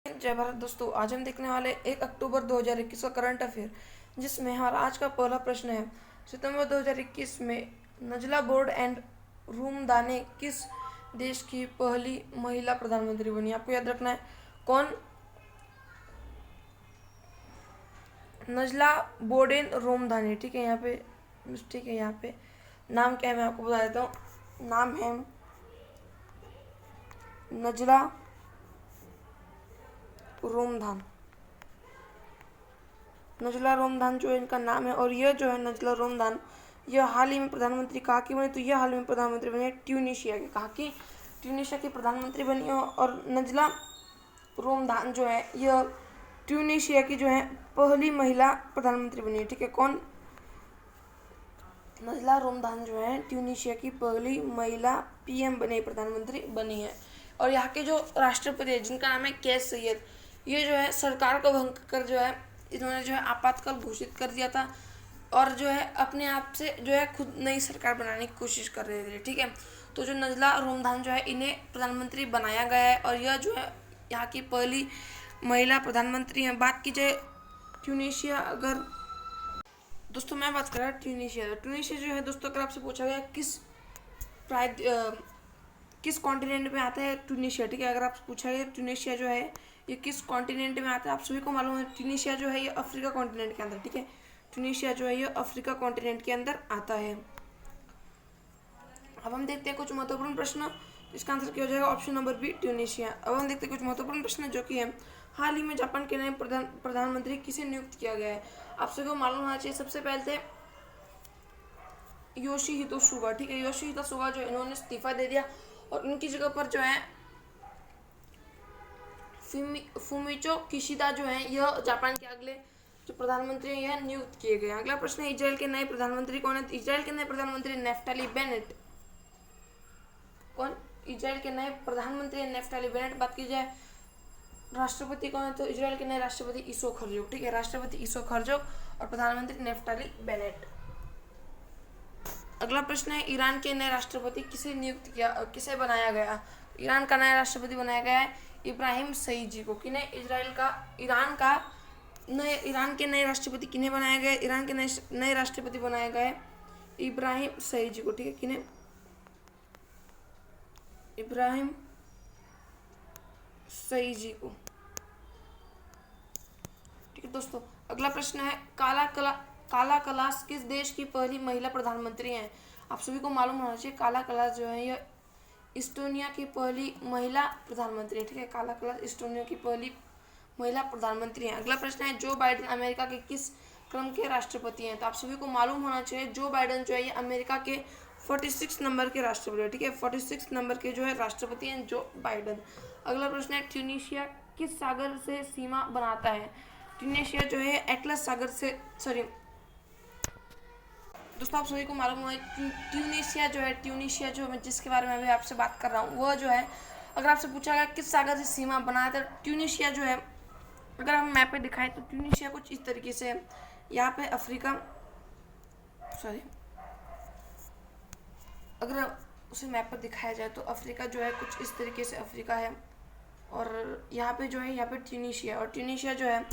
जय भारत दोस्तों, आज हम देखने वाले 1 अक्टूबर 2021 का करंट अफेयर, जिसमें हमारा आज का पहला प्रश्न है। सितंबर 2021 में नजला बोर्ड एंड रूमदाने किस देश की पहली महिला प्रधानमंत्री बनी? आपको याद रखना है कौन। नजला बोर्डेन रोमदाने, ठीक है। यहाँ पे मिस्टेक है, यहाँ पे नाम क्या है मैं आपको बता देता हूँ। नाम है नजला रोमदान। नजला रोमदान जो है इनका नाम है, और यह जो है नजला रोमदान, यह हाल ही में प्रधानमंत्री कहाँ की बनी? तो यह हाल ही में प्रधानमंत्री बनी है ट्यूनीशिया की। कहाँ की? ट्यूनीशिया की प्रधानमंत्री बनी है। और नजला रोमदान जो है यह ट्यूनीशिया की जो है पहली महिला प्रधानमंत्री बनी है, ठीक है। कौन? नजला रोमदान जो है ट्यूनीशिया की पहली महिला पीएम बनी, प्रधानमंत्री बनी है। और यहाँ के जो राष्ट्रपति है जिनका नाम है कैस सैयद, ये जो है सरकार को भंग कर जो है इन्होंने जो है आपातकाल घोषित कर दिया था, और जो है अपने आप से जो है खुद नई सरकार बनाने की कोशिश कर रहे थे, ठीक है। तो जो नजला रोमदान जो है इन्हें प्रधानमंत्री बनाया गया है, और यह जो है यहाँ की पहली महिला प्रधानमंत्री हैं। बात की जाए ट्यूनीशिया, अगर दोस्तों मैं बात कर रहा हूँ ट्यूनीशिया। ट्यूनीशिया जो है दोस्तों, अगर आपसे पूछा गया किस कॉन्टिनेंट में आता है ट्यूनीशिया, ठीक है। अगर आप पूछा गया ट्यूनीशिया जो है ये किस कॉन्टिनेंट में आता है, आप सभी को मालूम है ट्यूनीशिया जो है ये अफ्रीका कॉन्टिनेंट के अंदर, ठीक है। ट्यूनीशिया जो है ये अफ्रीका कॉन्टिनेंट के अंदर आता है। अब हम देखते हैं कुछ महत्वपूर्ण प्रश्न। इसका आंसर क्या हो जाएगा? Option number B, Tunisia. अब हम देखते हैं कुछ महत्वपूर्ण प्रश्न जो कि है हाल ही में जापान के नए प्रधानमंत्री किसे नियुक्त किया गया है? आप सभी को मालूम होना चाहिए। सबसे पहले थे योशिहितो सुगा, ठीक है। योशिहितो सुगा जो इन्होंने इस्तीफा दे दिया, और उनकी जगह पर जो है फुमिचो किशिदा जो है यह जापान के अगले जो प्रधानमंत्री हैं यह नियुक्त किए गए। अगला प्रश्न है इजराइल के नए प्रधानमंत्री कौन है? इजराइल के नए प्रधानमंत्री नेफ्ताली बेनेट। कौन? इजराइल के नए प्रधानमंत्री नेफ्ताली बेनेट। बात की जाए राष्ट्रपति कौन है? तो इजराइल के नए राष्ट्रपति इसोक हर्जोग, ठीक है। राष्ट्रपति इसोक हर्जोग और प्रधानमंत्री नेफ्ताली बेनेट। अगला प्रश्न है ईरान के नए राष्ट्रपति किसे बनाया गया? ईरान का नया राष्ट्रपति बनाया गया है इब्राहिम सईदी को। किन्हें? ईरान के नए राष्ट्रपति किन्हें बनाया गया? ईरान के नए राष्ट्रपति बनाया गया है इब्राहिम सईदी को, ठीक है। किन्हें? इब्राहिम सईदी को, ठीक है दोस्तों। अगला प्रश्न है काला कलास किस देश की पहली महिला प्रधानमंत्री हैं? आप सभी को मालूम होना चाहिए काला कलास जो है यह इस्टोनिया की पहली महिला प्रधानमंत्री है, ठीक है। काला कलास इस्टोनिया की पहली महिला प्रधानमंत्री हैं। अगला प्रश्न है जो बाइडेन अमेरिका के किस क्रम के राष्ट्रपति हैं? तो आप सभी को मालूम होना चाहिए जो बाइडेन जो है ये अमेरिका के 46 नंबर के राष्ट्रपति है, ठीक है। 46 नंबर के जो है राष्ट्रपति हैं जो बाइडेन। अगला प्रश्न है ट्यूनीशिया किस सागर से सीमा बनाता है? ट्यूनीशिया जो है एटलस सागर से, सॉरी दोस्तों आप सभी को मालूम है ट्यूनीशिया जो मैं जिसके बारे में अभी आपसे बात कर रहा हूँ वह जो है, अगर आपसे पूछा गया किस सागर से सीमा बनाया था ट्यूनीशिया जो है, अगर हम मैप पे दिखाएं तो ट्यूनीशिया कुछ इस तरीके से है। यहाँ पे अफ्रीका, सॉरी अगर उसे मैप पर दिखाया जाए तो अफ्रीका जो है कुछ इस तरीके से अफ्रीका है, और यहाँ पे जो है यहाँ पे ट्यूनीशिया, और ट्यूनीशिया जो है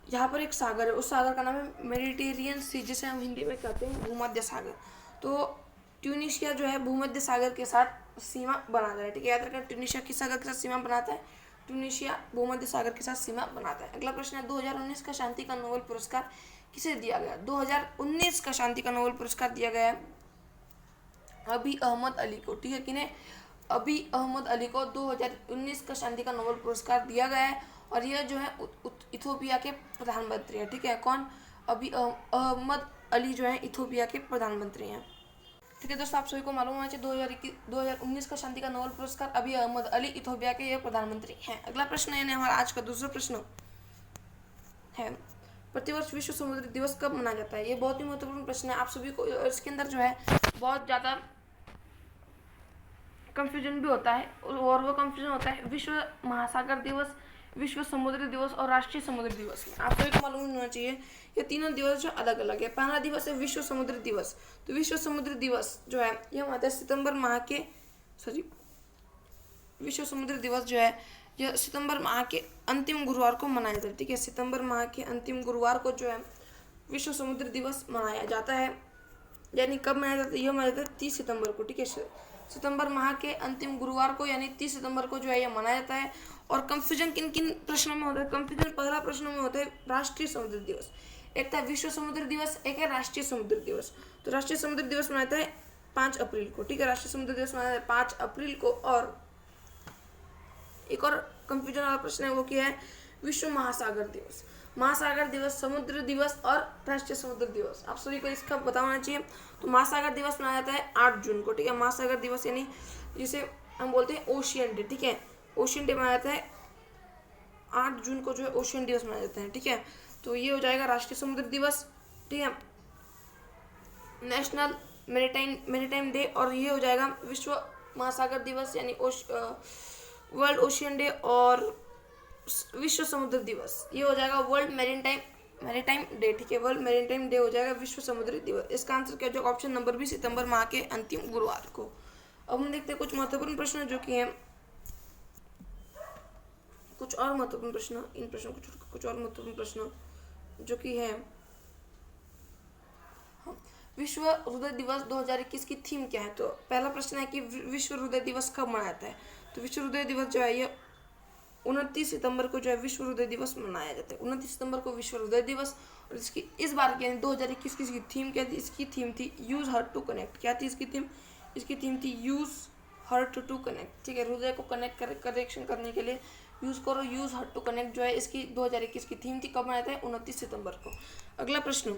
यहाँ पर एक सागर है, उस सागर का नाम है मेडिटेरियन सी, जिसे हम हिंदी में कहते हैं भूमध्य सागर। तो ट्यूनीशिया जो है भूमध्य सागर के साथ सीमा बनाता है, ठीक है। याद रखना ट्यूनीशिया किस सागर के साथ सीमा बनाता है? ट्यूनीशिया भूमध्य सागर के साथ सीमा बनाता है। अगला प्रश्न है 2019 का शांति का नोबेल पुरस्कार किसे दिया गया? 2019 का शांति का नोबेल पुरस्कार दिया गया है अबी अहमद अली को, ठीक है। किन्हें? अबी अहमद अली को 2019 का शांति का नोबेल पुरस्कार दिया गया है, और यह जो है इथोपिया के प्रधानमंत्री है, ठीक है। कौन? अबी अहमद अली जो है इथोपिया के प्रधानमंत्री हैं, ठीक है दोस्तों। आप सभी को मालूम होना चाहिए 2019 का शांति का नोबेल पुरस्कार अबी अहमद अली इथोपिया के ये प्रधानमंत्री हैं। अगला प्रश्न यानी हमारा आज का दूसरा प्रश्न है प्रतिवर्ष विश्व समुद्री दिवस कब मनाया जाता है? ये बहुत ही महत्वपूर्ण प्रश्न है। आप सभी को इसके अंदर जो है बहुत ज़्यादा कंफ्यूजन भी होता है, और वो कंफ्यूजन होता है विश्व महासागर दिवस, विश्व समुद्री दिवस और राष्ट्रीय समुद्री दिवस में। आप सभी को मालूम होना चाहिए ये तीनों दिवस जो अलग अलग है। पहला दिवस है विश्व समुद्री दिवस। तो विश्व समुद्री दिवस जो है यह आता है सितंबर माह के, सॉरी विश्व समुद्री दिवस जो है यह सितंबर माह के अंतिम गुरुवार को मनाया जाता है। ठीक है, सितंबर माह के अंतिम गुरुवार को जो है विश्व समुद्र दिवस मनाया जाता है। यानी कब मनाया जाता है? यह मनाया जाता है 30 सितंबर को। ठीक है, सितंबर माह के अंतिम गुरुवार को यानी 30 सितंबर को जो है यह मनाया जाता है। और कंफ्यूजन किन किन प्रश्नों में होता है? कंफ्यूजन पहला प्रश्न में होता है राष्ट्रीय समुद्र दिवस। एक था विश्व समुद्र दिवस, एक है राष्ट्रीय समुद्र दिवस। तो राष्ट्रीय समुद्र दिवस मनाया जाता है 5 अप्रैल को। ठीक है, राष्ट्रीय समुद्र दिवस मनाया जाता है 5 अप्रैल को। और एक और कंफ्यूजन वाला प्रश्न है, वो क्या है? विश्व महासागर दिवस। महासागर दिवस, समुद्र दिवस और राष्ट्रीय समुद्र दिवस, आप सभी को इसका पता होना चाहिए। तो महासागर दिवस मनाया जाता है 8 जून को। ठीक है, महासागर दिवस यानी जिसे हम बोलते हैं ओशियन डे। ठीक है, ओशियन डे मनाया जाता है 8 जून को, जो है ओशियन दिवस मनाया जाता है। ठीक है, तो ये हो जाएगा राष्ट्रीय समुद्र दिवस। ठीक है, नेशनल मेरीटाइम डे, और ये हो जाएगा विश्व महासागर दिवस यानी वर्ल्ड ओशियन डे, और विश्व समुद्र दिवस ये हो जाएगा वर्ल्ड मैरीटाइम डे। ठीक है, वर्ल्ड मैरीटाइम डे हो जाएगा विश्व समुद्री दिवस। इसका आंसर क्या जो ऑप्शन नंबर बी, सितंबर माह के अंतिम गुरुवार को। अब हम देखते हैं कुछ महत्वपूर्ण प्रश्न जो कि हैं, कुछ और महत्वपूर्ण प्रश्न, इन प्रश्नों को छोड़कर कुछ और महत्वपूर्ण प्रश्न जो कि है, विश्व हृदय दिवस 2021 की थीम क्या है? तो पहला प्रश्न है कि विश्व हृदय दिवस कब मनाया जाता है? तो विश्व हृदय दिवस जो है ये 29 सितंबर को जो है विश्व हृदय दिवस मनाया जाता है। 29 सितंबर को विश्व हृदय दिवस। और इसकी इस बार की यानी 2021 की थीम क्या थी? इसकी थीम थी यूज हार्ट टू कनेक्ट। क्या थी इसकी थीम? इसकी थीम थी यूज हार्ट टू कनेक्ट। ठीक है, हृदय को कनेक्शन करने के लिए यूज करो, यूज हार्ट टू कनेक्ट जो है इसकी 2021 की थीम थी। कब मनाया था? 29 सितंबर को। अगला प्रश्न,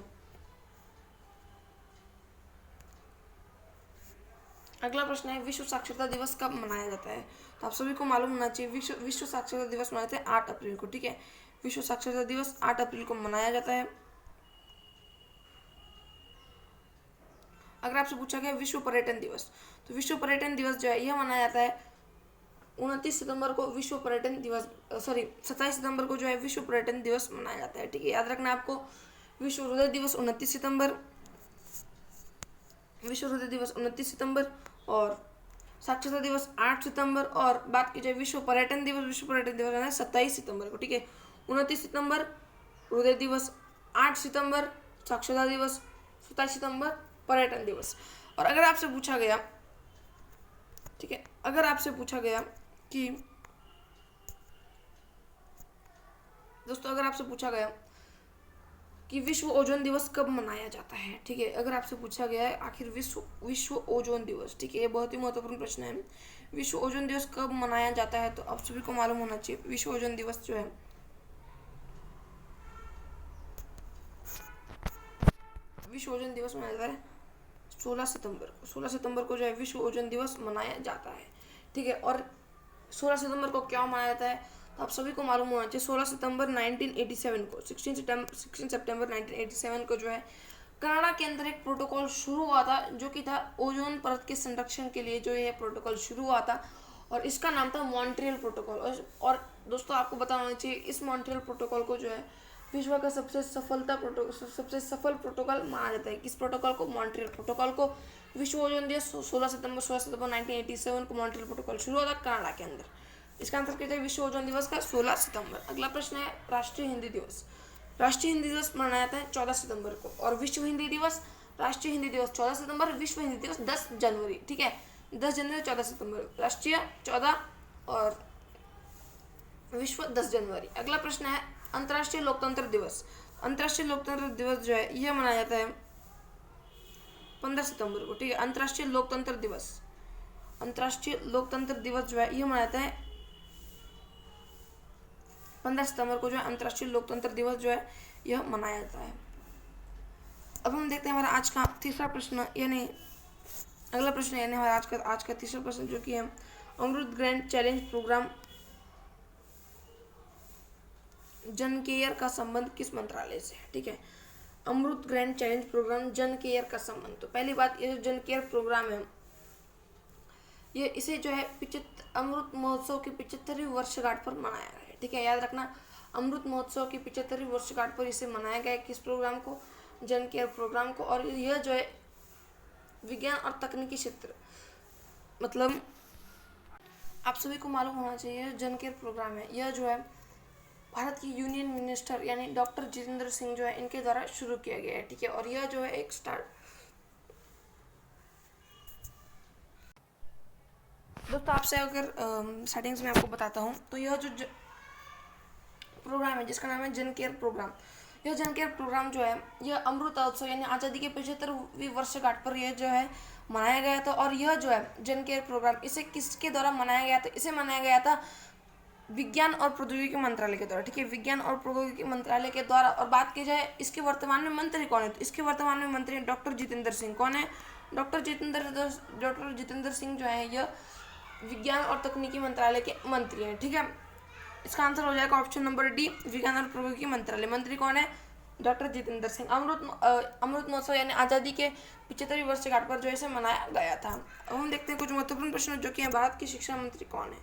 है विश्व साक्षरता दिवस कब मनाया जाता है? तो आप सभी को मालूम होना चाहिए विश्व साक्षरता दिवस मनाते हैं 8 अप्रैल को। ठीक है, विश्व साक्षरता दिवस 8 अप्रैल को मनाया जाता है। अगर आपसे पूछा गया विश्व पर्यटन दिवस, तो विश्व पर्यटन दिवस जो है यह मनाया जाता है 29 सितंबर को। विश्व पर्यटन दिवस 27 सितंबर को जो है विश्व पर्यटन दिवस मनाया जाता है। ठीक है, याद रखना आपको, विश्व हृदय दिवस 29 सितंबर, विश्व हृदय दिवस 29 सितंबर, और साक्षरता दिवस 8 सितंबर, और बात की जाए विश्व पर्यटन दिवस है 27 सितंबर को। ठीक है, 29 सितंबर हृदय दिवस, 8 सितंबर साक्षरता दिवस, 27 सितंबर पर्यटन दिवस। और अगर आपसे पूछा गया, ठीक है, अगर आपसे पूछा गया कि दोस्तों, अगर आपसे पूछा गया कि विश्व ओजोन दिवस कब मनाया जाता है? ठीक है, अगर आपसे पूछा गया है आखिर विश्व ओजोन दिवस, ठीक है, ये बहुत ही महत्वपूर्ण प्रश्न है। विश्व ओजोन दिवस कब मनाया जाता है? तो आप सभी को मालूम होना चाहिए विश्व ओजोन दिवस जो है विश्व ओजोन दिवस मनाया जाता है 16 सितंबर को। 16 सितंबर को जो है विश्व ओजोन दिवस मनाया जाता है। ठीक है, और 16 सितंबर को क्या मनाया जाता है? तो आप सभी को मालूम होना चाहिए 16 सितंबर 1987 को, 16 सितंबर 1987 को जो है कनाडा के अंदर एक प्रोटोकॉल शुरू हुआ था, जो कि था ओजोन परत के संरक्षण के लिए जो ये प्रोटोकॉल शुरू हुआ था, और इसका नाम था मॉन्ट्रियल प्रोटोकॉल। और दोस्तों आपको बताना होना चाहिए इस मॉन्ट्रियल प्रोटोकॉल को जो है विश्व का सबसे सफल प्रोटोकॉल माना जाता है। किस प्रोटोकॉल को? मॉन्ट्रियल प्रोटोकॉल को। विश्व ओजोन दिवस 16 सितंबर 1987 को मॉन्ट्रियल प्रोटोकॉल शुरू हुआ था कनाडा के अंदर। इसका आंसर क्या है? विश्व ओजोन दिवस का 16 सितंबर। अगला प्रश्न है राष्ट्रीय हिंदी दिवस। राष्ट्रीय हिंदी दिवस मनाया जाता है 14 सितंबर को, और विश्व हिंदी दिवस, राष्ट्रीय हिंदी दिवस 14 सितंबर, विश्व हिंदी दिवस 10 जनवरी। ठीक है, 10 जनवरी 14 सितंबर, राष्ट्रीय 14 और विश्व 10 जनवरी। अगला प्रश्न है अंतर्राष्ट्रीय लोकतंत्र दिवस। अंतर्राष्ट्रीय लोकतंत्र दिवस जो है यह मनाया जाता है 15 सितंबर को। ठीक है, अंतर्राष्ट्रीय लोकतंत्र दिवस, अंतर्राष्ट्रीय लोकतंत्र दिवस जो है यह मनाया जाता है 15 सितंबर को, जो है अंतर्राष्ट्रीय लोकतंत्र दिवस जो है यह मनाया जाता है। अब हम देखते हैं हमारा आज का तीसरा प्रश्न, यानी अगला प्रश्न, यानी हमारा आज का तीसरा प्रश्न जो कि है अमृत ग्रैंड चैलेंज प्रोग्राम जन केयर का संबंध किस मंत्रालय से है? ठीक है, अमृत ग्रैंड चैलेंज प्रोग्राम जन केयर का संबंध। तो पहली बात, ये जो जन केयर प्रोग्राम है ये इसे जो है अमृत महोत्सव की 75वीं वर्षगांठ पर मनाया गया है। ठीक है, याद रखना अमृत महोत्सव की 75वीं वर्षगांठ पर इसे मनाया गया है। किस प्रोग्राम को? जन केयर प्रोग्राम को। और यह जो है विज्ञान और तकनीकी क्षेत्र, मतलब आप सभी को मालूम होना चाहिए जन केयर प्रोग्राम है, यह जो है भारत की यूनियन मिनिस्टर यानी डॉक्टर जितेंद्र सिंह जो है इनके द्वारा शुरू किया गया है, ठीक है। और यह जो है एक दोस्तों आपसे अगर सेटिंग्स में आपको बताता हूँ तो यह जो प्रोग्राम है जिसका नाम है जन केयर प्रोग्राम, यह जन केयर प्रोग्राम जो है यह अमृत महोत्सव यानी आज़ादी के 75वीं वर्षगांठ पर यह जो है मनाया गया था। और यह जो है जन केयर प्रोग्राम इसे किसके द्वारा मनाया गया था, इसे मनाया गया था विज्ञान और प्रौद्योगिकी मंत्रालय के द्वारा, ठीक है, विज्ञान और प्रौद्योगिकी मंत्रालय के द्वारा। और बात की जाए इसके वर्तमान में मंत्री कौन है, तो इसके वर्तमान में मंत्री डॉक्टर जितेंद्र सिंह। कौन है? डॉक्टर जितेंद्र सिंह जो है यह विज्ञान और तकनीकी मंत्रालय के मंत्री हैं, ठीक है। इसका आंसर हो जाएगा ऑप्शन नंबर डी, विज्ञान और प्रौद्योगिकी मंत्रालय। मंत्री कौन है? डॉक्टर जितेंद्र सिंह। अमृत महोत्सव यानी आज़ादी के 75वीं वर्षगांठ पर जो है इसे मनाया गया था। अब हम देखते हैं कुछ महत्वपूर्ण प्रश्न जो कि भारत की शिक्षा मंत्री कौन है।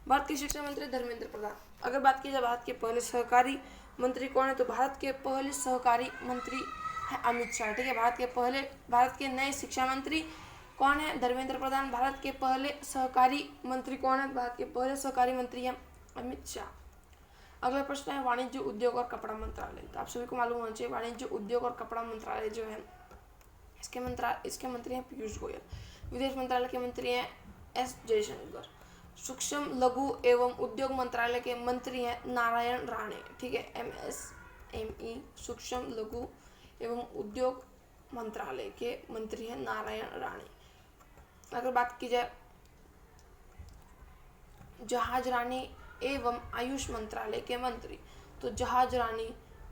भारत के शिक्षा मंत्री धर्मेंद्र प्रधान। अगर बात की जाए भारत के पहले सहकारी मंत्री कौन है, तो भारत के पहले सहकारी मंत्री है अमित शाह, ठीक है। भारत के नए शिक्षा मंत्री कौन है? धर्मेंद्र प्रधान। भारत के पहले सहकारी मंत्री कौन है? भारत के पहले सहकारी मंत्री है अमित शाह। अगला प्रश्न है वाणिज्य उद्योग और कपड़ा मंत्रालय। तो आप सभी को मालूम होना चाहिए वाणिज्य उद्योग और कपड़ा मंत्रालय जो है इसके मंत्री हैं पीयूष गोयल। विदेश मंत्रालय के मंत्री हैं एस जयशंकर। सूक्ष्म लघु एवं उद्योग मंत्रालय के मंत्री हैं नारायण राणे, ठीक है, MSME। सूक्ष्म लघु एवं उद्योग मंत्रालय के मंत्री हैं नारायण राणे। अगर बात की जाए जहाजरानी एवं आयुष मंत्रालय के मंत्री, तो जहाजरानी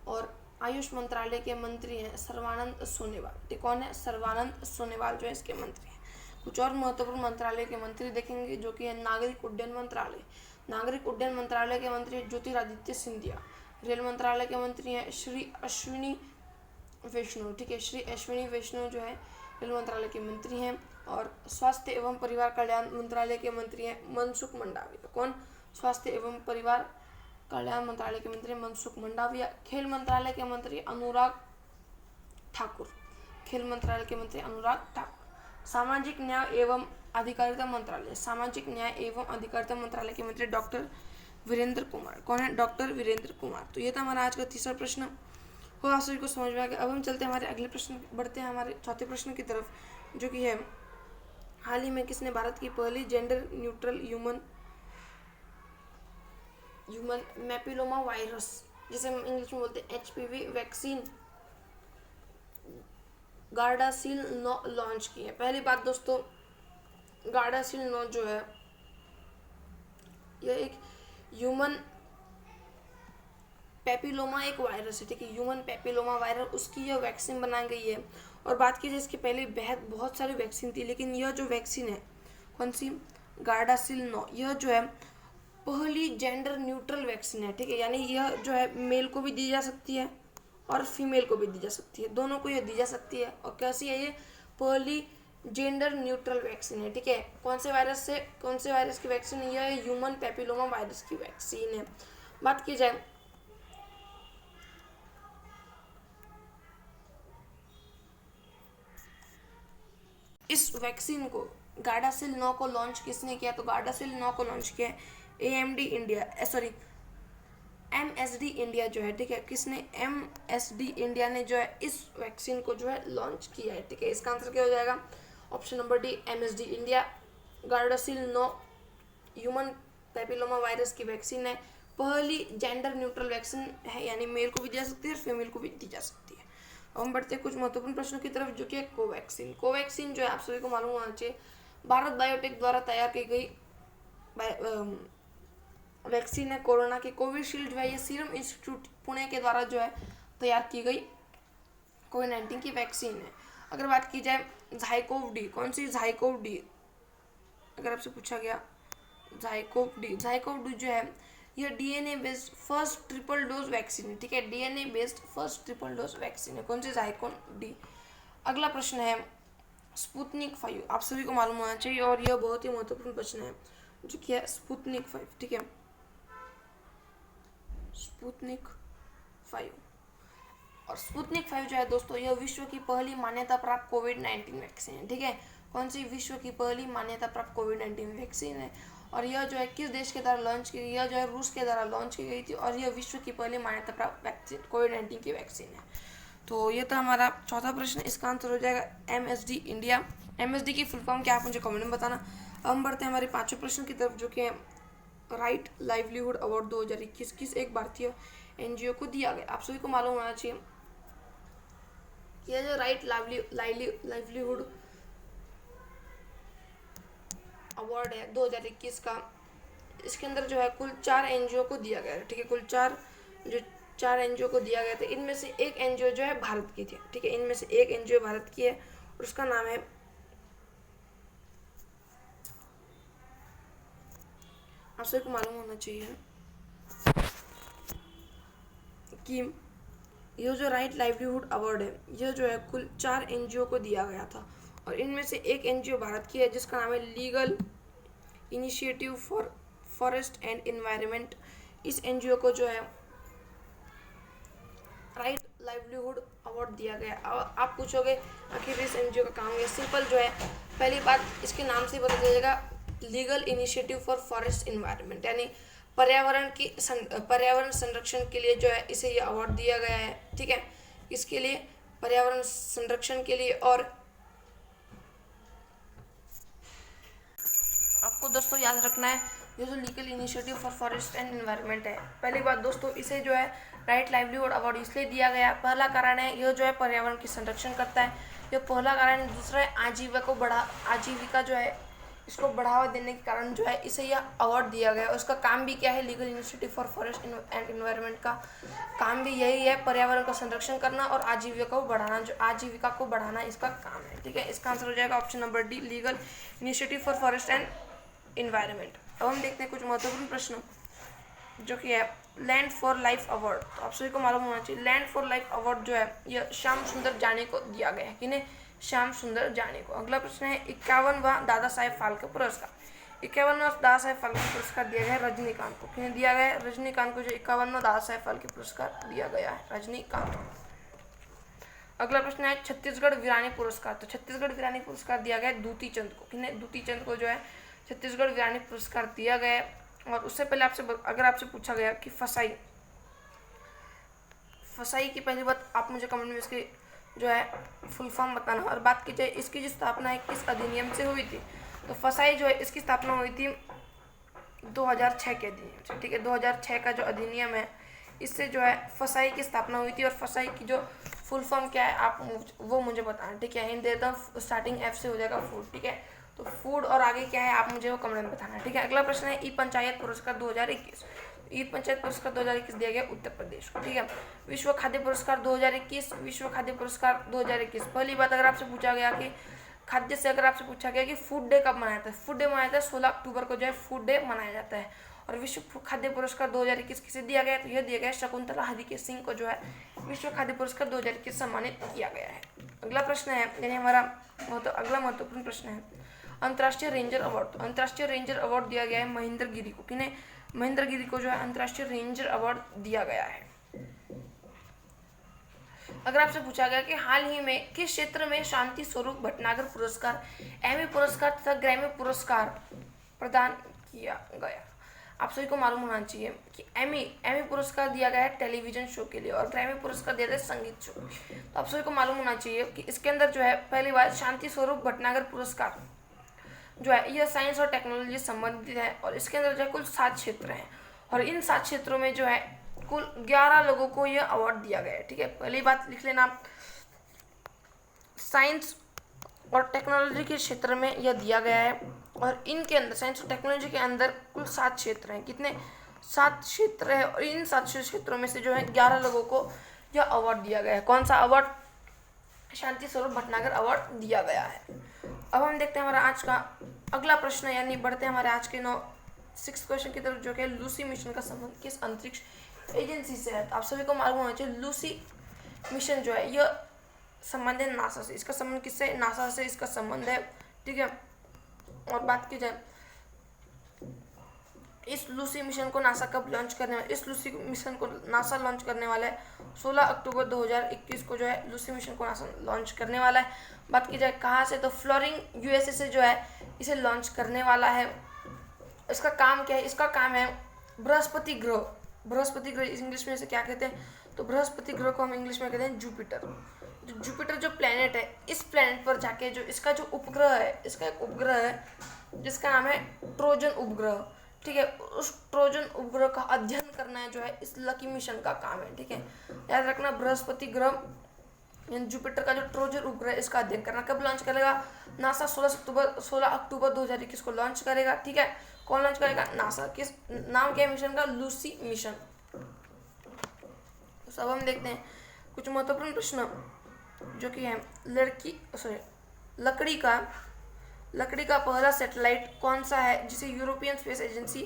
और आयुष मंत्रालय के मंत्री हैं सर्बानंद सोनोवाल, ठीक। कौन है? सर्बानंद सोनोवाल जो है इसके मंत्री हैं। कुछ और महत्वपूर्ण मंत्रालय के मंत्री देखेंगे जो कि है नागरिक उड्डयन मंत्रालय। नागरिक उड्डयन मंत्रालय के मंत्री ज्योतिरादित्य सिंधिया। रेल मंत्रालय के मंत्री हैं श्री अश्विनी वैष्णव, ठीक है, श्री अश्विनी वैष्णव जो है रेल मंत्रालय के मंत्री हैं। और स्वास्थ्य एवं परिवार कल्याण मंत्रालय के मंत्री हैं मनसुख मंडाविया। कौन? स्वास्थ्य एवं परिवार कल्याण मंत्रालय के मंत्री मनसुख मंडाविया। खेल मंत्रालय के मंत्री अनुराग ठाकुर। खेल मंत्रालय के मंत्री अनुराग ठाकुर। सामाजिक न्याय एवं अधिकारिता मंत्रालय। सामाजिक न्याय एवं अधिकारिता मंत्रालय के मंत्री डॉक्टर वीरेंद्र कुमार। कौन है? डॉक्टर वीरेंद्र कुमार। तो ये था हमारा आज का तीसरा प्रश्न। हो आप सभी को समझ में आ गया। अब हम चलते हैं हमारे अगले प्रश्न, बढ़ते हैं हमारे चौथे प्रश्न की तरफ, जो कि है हाल ही में किसने भारत की पहली जेंडर न्यूट्रल ह्यूमन मैपिलोमा वायरस, जिसे हम इंग्लिश में बोलते हैं HPV वैक्सीन गार्डासिल 9 लॉन्च की है। पहली बात दोस्तों, गार्डासिल 9 जो है यह एक ह्यूमन पेपिलोमा एक वायरस है, ठीक है, ह्यूमन पेपिलोमा वायरस, उसकी यह वैक्सीन बनाई गई है। और बात की जाए इसके पहले बहुत सारी वैक्सीन थी, लेकिन यह जो वैक्सीन है कौन सी? गार्डासिल 9, यह जो है पहली जेंडर न्यूट्रल वैक्सीन है, ठीक है, यानी यह जो है मेल को भी दी जा सकती है और फीमेल को भी दी जा सकती है, दोनों को यह दी जा सकती है। और कैसी है ये? पहली जेंडर न्यूट्रल वैक्सीन है, ठीक है। कौन से वायरस की वैक्सीन है? यह ह्यूमन पेपिलोमा वायरस की वैक्सीन है। बात की जाए इस वैक्सीन को, गार्डासिल 9 को लॉन्च किसने किया? तो गार्डासिल 9 को लॉन्च किया MSD इंडिया जो है, ठीक है, किसने? MSD इंडिया ने जो है इस वैक्सीन को जो है लॉन्च किया है, ठीक है। इसका आंसर क्या हो जाएगा? Option number D, MSD India. Gardasil 9 human papilloma virus की वैक्सीन है, पहली जेंडर न्यूट्रल वैक्सीन है, यानी मेल को भी दी जा सकती है और फीमेल को भी दी जा सकती है। अब हम बढ़ते हैं कुछ महत्वपूर्ण प्रश्नों की तरफ, जो कि है कोवैक्सीन। कोवैक्सीन जो है आप सभी को मालूम होना चाहिए भारत बायोटेक द्वारा तैयार की गई वैक्सीन है कोरोना की। कोविशील्ड जो है ये सीरम इंस्टीट्यूट पुणे के द्वारा जो है तैयार की गई कोविड-19 की वैक्सीन है। अगर बात की जाए झाइकोव डी, कौन सी? झाइकोव डी। अगर आपसे पूछा गया झाइकोव डी जो है यह DNA based first triple dose vaccine है, ठीक है, DNA based first triple dose vaccine है। कौन सी? झाइकोव डी। अगला प्रश्न है स्पुतनिक 5, आप सभी को मालूम होना चाहिए और यह बहुत ही महत्वपूर्ण प्रश्न है, जो कि है स्पुतनिक 5, ठीक है, स्पुतनिक 5। और स्पुतनिक 5 जो है दोस्तों यह विश्व की पहली मान्यता प्राप्त कोविड-19 वैक्सीन है, ठीक है। कौन सी? विश्व की पहली मान्यता प्राप्त कोविड-19 वैक्सीन है। और यह जो है किस देश के द्वारा लॉन्च की गई, यह जो है रूस के द्वारा लॉन्च की गई थी और यह विश्व की पहली मान्यता प्राप्त वैक्सीन कोविड-19 की वैक्सीन है। तो ये था हमारा चौथा प्रश्न। इसका आंसर हो जाएगा MSD इंडिया। MSD की फुल फॉर्म क्या आप मुझे कमेंट में बताना। अब हम बढ़ते हैं हमारे पांचवें प्रश्न की तरफ, जो कि राइट लाइवलीहुड अवार्ड 2021 किस एक भारतीय NGO को दिया गया। आप सभी को मालूम होना चाहिए यह जो राइट लाइवलीहुड अवार्ड है 2021 का, इसके अंदर जो है कुल 4 NGO को दिया गया है। ठीक है, कुल 4 NGO को दिया गया था। इनमें से एक NGO जो है भारत की थी। ठीक है, इनमें से एक NGO भारत की है और उसका नाम है, आप सभी को मालूम होना चाहिए कि यह जो राइट लाइवलीहुड अवार्ड है यह जो है कुल 4 NGO को दिया गया था और इनमें से एक NGO भारत की है जिसका नाम है legal initiative for forest and environment. इस NGO को जो है राइट लाइवलीहुड अवार्ड दिया गया। आप पूछोगे आखिर इस NGO का काम है। सिंपल जो है, पहली बात इसके नाम से पता चलेगा, legal initiative for forest environment, यानी पर्यावरण संरक्षण के लिए जो है इसे ये अवार्ड दिया गया है। ठीक है, इसके लिए पर्यावरण संरक्षण के लिए। और आपको दोस्तों याद रखना है, ये जो legal initiative for forest and environment है, पहली बात दोस्तों इसे जो है राइट लाइवलीहुड अवार्ड इसलिए दिया गया, पहला कारण है यह जो है पर्यावरण की संरक्षण करता है, यह पहला कारण। दूसरा है आजीविका जो है इसको बढ़ावा देने के कारण जो है इसे यह अवार्ड दिया गया। और उसका काम भी क्या है, legal initiative for forest and environment का काम भी यही है, पर्यावरण का संरक्षण करना और आजीविका को बढ़ाना इसका काम है। ठीक है, इसका आंसर हो जाएगा option number D, legal initiative for forest and environment. अब हम देखते हैं कुछ महत्वपूर्ण प्रश्न, जो कि है लैंड फॉर लाइफ अवार्ड। तो आप सभी को मालूम होना चाहिए लैंड फॉर लाइफ अवार्ड जो है यह श्याम सुंदर जानी को दिया गया है। किन्हें? श्याम सुंदर जानी को। अगला प्रश्न है 51वां दादा साहेब फाल्के पुरस्कार। 51वां दादा साहेब फाल्के पुरस्कार दिया गया है रजनीकांत को। किन्हें दिया गया है? रजनीकांत को जो 51वां दादा साहेब फाल्के पुरस्कार दिया गया है, रजनीकांत को। अगला प्रश्न है छत्तीसगढ़ वीरानी पुरस्कार। तो छत्तीसगढ़ वीरानी पुरस्कार दिया गया है दूती चंद को। किन्हें? दूती चंद को जो है छत्तीसगढ़ वीरानी पुरस्कार दिया गया है। और उससे पहले अगर आपसे पूछा गया कि फसाई की पहली बात आप मुझे कमेंट में इसकी जो है फुल फॉर्म बताना। और बात की जाए इसकी जो स्थापना है किस अधिनियम से हुई थी, तो फसाई जो है इसकी स्थापना हुई थी 2006 के अधिनियम से। ठीक है, 2006 का जो अधिनियम है इससे जो है फसाई की स्थापना हुई थी। और फसाई की जो फुल फॉर्म क्या है आप वो मुझे बताना। ठीक है, हिंट देता हूँ, स्टार्टिंग F से हो जाएगा फूड। ठीक है, तो फूड और आगे क्या है आप मुझे वो कमेंट में बताना। ठीक है, अगला प्रश्न है ई पंचायत पुरस्कार 2021। ई पंचायत पुरस्कार 2021 दिया गया उत्तर प्रदेश को। ठीक है, विश्व खाद्य पुरस्कार 2021। विश्व खाद्य पुरस्कार 2021, पहली बात अगर आपसे पूछा गया कि खाद्य से अगर आपसे पूछा गया कि फूड डे कब मनाया जाता है, फूड डे मनाया जाता है 16 अक्टूबर को जो है फूड डे मनाया जाता है। और विश्व खाद्य पुरस्कार 2021 किसे दिया गया, तो यह दिया गया शकुंतला हरिके सिंह को जो है विश्व खाद्य पुरस्कार 2021 सम्मानित किया गया है। अगला प्रश्न है, यानी हमारा अगला महत्वपूर्ण प्रश्न है अंतर्राष्ट्रीय रेंजर अवार्ड। तो अंतर्राष्ट्रीय रेंजर अवार्ड दिया गया है महेंद्र गिरी को। किन्हें? महेंद्र गिरी को जो है अंतर्राष्ट्रीय रेंजर अवार्ड दिया गया है। अगर आपसे पूछा गया कि हाल ही में किस क्षेत्र में शांति स्वरूप भटनागर पुरस्कार, एमी पुरस्कार तथा ग्रैमी पुरस्कार प्रदान किया गया, आप सभी को मालूम होना चाहिए कि एमी पुरस्कार दिया गया है टेलीविजन शो के लिए और ग्रैमी पुरस्कार दिया गया है संगीत शो। तो आप सभी को मालूम होना चाहिए कि इसके अंदर जो है पहली बात शांति स्वरूप भटनागर पुरस्कार जो है यह साइंस और टेक्नोलॉजी से संबंधित है और इसके अंदर जो है कुल 7 क्षेत्र हैं और इन 7 क्षेत्रों में जो है कुल 11 लोगों को यह अवार्ड दिया गया है। ठीक है, पहली बात लिख लेना आप, साइंस और टेक्नोलॉजी के क्षेत्र में यह दिया गया है और इनके अंदर साइंस और टेक्नोलॉजी के अंदर कुल 7 क्षेत्र हैं। कितने? 7 क्षेत्र है और इन 7 क्षेत्रों में से जो है 11 लोगों को यह अवार्ड दिया गया है। कौन सा अवार्ड? शांति स्वरूप भटनागर अवार्ड दिया गया है। अब हम देखते हैं हमारा आज का अगला प्रश्न, यानी बढ़ते हैं हमारे आज के 6th क्वेश्चन की तरफ, जो कि लूसी मिशन का संबंध किस अंतरिक्ष एजेंसी से है। तो आप सभी को मालूम होना चाहिए लूसी मिशन जो है यह संबंध है नासा से। इसका संबंध किससे? नासा से इसका संबंध है। ठीक है, और बात की जाए इस लूसी मिशन को नासा कब लॉन्च करने वाला, इस लूसी मिशन को नासा लॉन्च करने वाला है 16 अक्टूबर 2021 को जो है लूसी मिशन को नासा लॉन्च करने वाला है। बात की जाए कहाँ से, तो फ्लोरिंग USA से जो है इसे लॉन्च करने वाला है इसका काम क्या है? इसका काम है बृहस्पति ग्रह। बृहस्पति ग्रह इंग्लिश में इसे क्या कहते हैं? तो बृहस्पति ग्रह को हम इंग्लिश में कहते हैं जुपिटर। जुपिटर जो प्लेनेट है, इस प्लेनेट पर जाके जो इसका जो उपग्रह है, इसका एक उपग्रह है जिसका नाम है ट्रोजन उपग्रह। ठीक है, उस ट्रोजन उपग्रह का अध्ययन करना है जो है इस लकी मिशन का काम है। ठीक है, याद रखना, बृहस्पति ग्रह जुपिटर का जो ट्रोजन उपग्रह इसका अध्ययन करना। कब लॉन्च करेगा? नासा 16 अक्टूबर 2021 को लॉन्च करेगा। ठीक है, कौन लॉन्च करेगा? नासा। किस नाम क्या है मिशन का? Lucy mission. तो सब हम देखते हैं कुछ महत्वपूर्ण प्रश्न जो कि है लकड़ी का पहला सैटेलाइट कौन सा है जिसे यूरोपियन स्पेस एजेंसी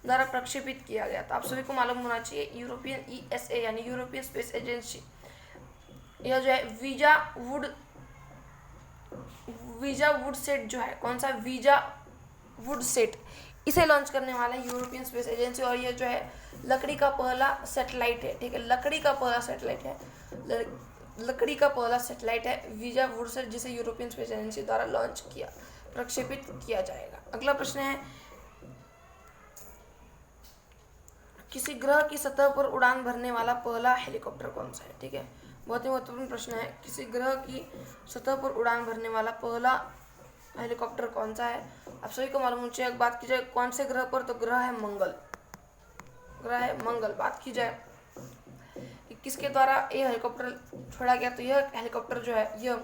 द्वारा प्रक्षेपित किया गया था? आप सभी को मालूम होना चाहिए, यूरोपियन ईएसए यानी यूरोपियन स्पेस एजेंसी, यह जो है वीजा वुड सेट जो है, कौन सा? वीजा वुड सेट, इसे लॉन्च करने वाला है यूरोपियन स्पेस एजेंसी। और यह जो है लकड़ी का पहला सैटेलाइट है। ठीक है, लकड़ी का पहला सैटेलाइट है वीजा वुड सेट, जिसे यूरोपियन स्पेस एजेंसी द्वारा प्रक्षेपित किया जाएगा। अगला प्रश्न है, किसी ग्रह की सतह पर उड़ान भरने वाला पहला हेलीकॉप्टर कौन सा है? ठीक है, बहुत ही महत्वपूर्ण प्रश्न है। किसी ग्रह की सतह पर उड़ान भरने वाला पहला हेलीकॉप्टर कौन सा है? आप सभी को मालूम होना चाहिए। बात की जाए कौन से ग्रह पर, तो ग्रह है मंगल। बात की जाए कि किसके द्वारा ये हेलीकॉप्टर छोड़ा गया, तो यह हेलीकॉप्टर जो है यह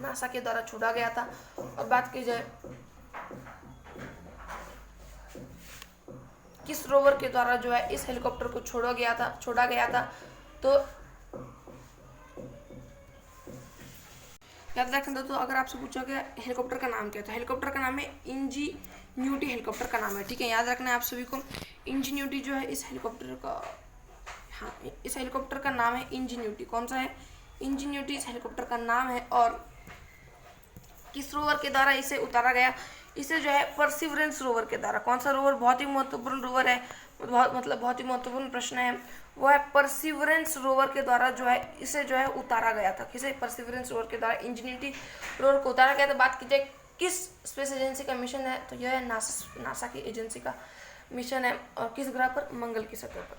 नासा के द्वारा छोड़ा गया था। और बात की जाए किस रोवर के द्वारा जो है इस हेलीकॉप्टर को छोड़ा गया था, तो याद रखना। तो अगर आपसे पूछा गया हेलीकॉप्टर का नाम क्या है, तो हेलीकॉप्टर का नाम है इंजीन्यूटी। हेलीकॉप्टर का नाम है। ठीक है, याद रखना है आप सभी को, इंजीन्यूटी जो है इस हेलीकॉप्टर का नाम है इंजीन्यूटी। कौन सा है? इंजीन्यूटी इस हेलीकॉप्टर का नाम है। और किस रोवर के द्वारा इसे उतारा गया? इसे जो है परसिवरेंस रोवर के द्वारा। कौन सा रोवर? बहुत ही महत्वपूर्ण रोवर है, बहुत ही महत्वपूर्ण प्रश्न है। वो है परसिवरेंस रोवर के द्वारा जो है इसे जो है उतारा गया था। किसे? परसिवरेंस रोवर के द्वारा इंजीनियरिटी रोवर को उतारा गया था। बात की जाए किस स्पेस एजेंसी का मिशन है, तो यह है नासा की एजेंसी का मिशन है। और किस ग्रह पर? मंगल की सतह पर।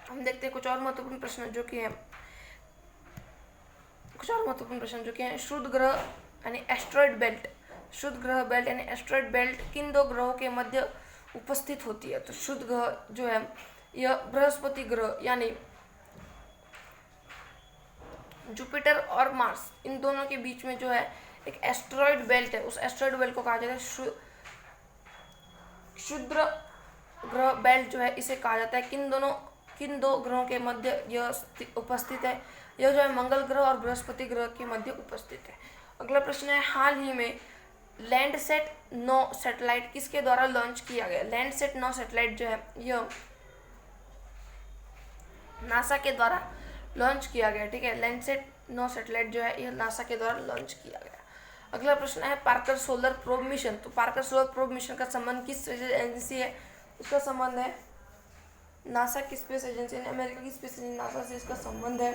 हम देखते हैं कुछ और महत्वपूर्ण प्रश्न जो कि है शुद्ध ग्रह यानी एस्ट्रॉइड बेल्ट। शुद्ध ग्रह बेल्ट यानी एस्ट्रॉइड बेल्ट किन दो ग्रहों के मध्य उपस्थित होती है? तो शुद्ध ग्रह जो है यह बृहस्पति ग्रह यानी जुपिटर और मार्स, इन दोनों के बीच में जो है एक एस्ट्रॉइड बेल्ट है। उस एस्ट्रॉइड बेल्ट को कहा जाता है क्षुद्र ग्रह बेल्ट जो है इसे कहा जाता है। किन दो ग्रहों के मध्य यह उपस्थित है? यह जो है मंगल ग्रह और बृहस्पति ग्रह के मध्य उपस्थित है। अगला प्रश्न है, हाल ही में लैंडसैट 9 सैटेलाइट किसके द्वारा लॉन्च किया गया? लैंडसैट 9 सैटेलाइट जो है यह नासा के द्वारा लॉन्च किया गया। ठीक है, लैंडसैट 9 सैटेलाइट जो है यह नासा के द्वारा लॉन्च किया गया। अगला प्रश्न है पार्कर सोलर प्रोब मिशन। तो पार्कर सोलर प्रोब मिशन का संबंध किस एजेंसी है? उसका संबंध है नासा की स्पेस एजेंसी, अमेरिका की स्पेस एजेंसी नासा से इसका संबंध है।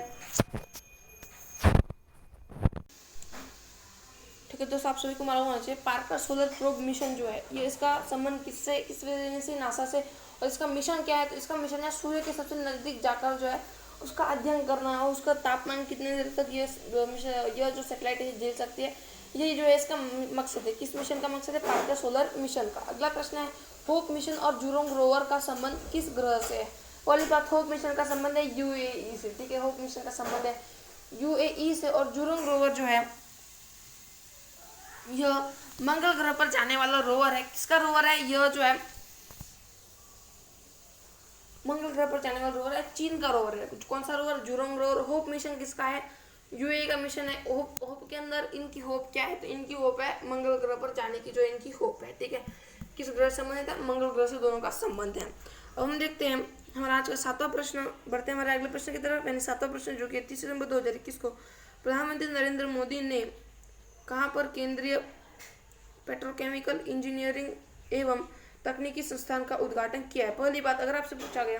ठीक है दोस्तों, आप सभी को मालूम होना चाहिए पार्कर सोलर प्रोब मिशन जो है ये इसका संबंध किस एजेंसी? नासा से। और इसका मिशन क्या है? तो इसका मिशन है सूर्य के सबसे नजदीक जाकर जो है उसका अध्ययन करना और उसका तापमान कितने देर तक यह जो सैटेलाइट है झेल सकती है, यही जो है इसका मकसद है। किस मिशन का मकसद है? पार्कर सोलर मिशन का। अगला प्रश्न है होप मिशन और जुरोंग रोवर का संबंध किस ग्रह से है? पहली बात, होप मिशन का संबंध है यूएई से। ठीक है, होप मिशन का संबंध है यूएई से। और जुरोंग रोवर जो है यह मंगल ग्रह पर जाने वाला रोवर है। किसका रोवर है? यह जो है मंगल ग्रह पर जाने वाला रोवर है, चीन का रोवर है। कौन सा rover? Zhurong rover. Hope mission किसका है? यूएई का मिशन है। होप के अंदर इनकी होप क्या है? तो इनकी होप है मंगल ग्रह पर जाने की, जो इनकी होप है। ठीक है, किस ग्रह से संबंधित है? मंगल ग्रह से दोनों का संबंध है। अब हम देखते हैं हमारा आज का 7वां प्रश्न। बढ़ते हैं हमारे अगले प्रश्न की तरफ, यानी 7वां प्रश्न जो कि 30 सितंबर 2021 को प्रधानमंत्री नरेंद्र मोदी ने कहाँ पर केंद्रीय पेट्रोकेमिकल इंजीनियरिंग एवं तकनीकी संस्थान का उद्घाटन किया है? पहली बात, अगर आपसे पूछा गया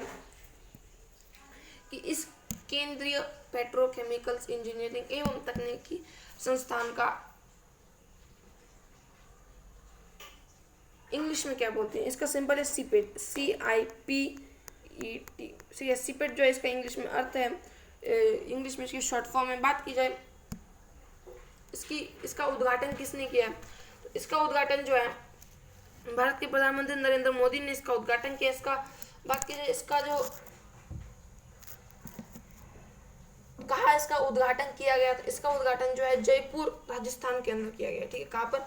कि इस केंद्रीय पेट्रोकेमिकल्स इंजीनियरिंग एवं तकनीकी संस्थान का इंग्लिश में क्या बोलते हैं, इसका सिंपल है सीपेट, CIPET। सीपेट जो है इसका इंग्लिश में अर्थ है, इंग्लिश में इसकी शॉर्ट फॉर्म में बात की जाए, इसका उद्घाटन किसने किया? तो इसका उद्घाटन जो है भारत के प्रधानमंत्री नरेंद्र मोदी ने इसका उद्घाटन किया। इसका बात की जाए, इसका जो कहाँ इसका उद्घाटन किया गया, तो इसका उद्घाटन जो है जयपुर राजस्थान के अंदर किया गया। ठीक है, कहाँ पर?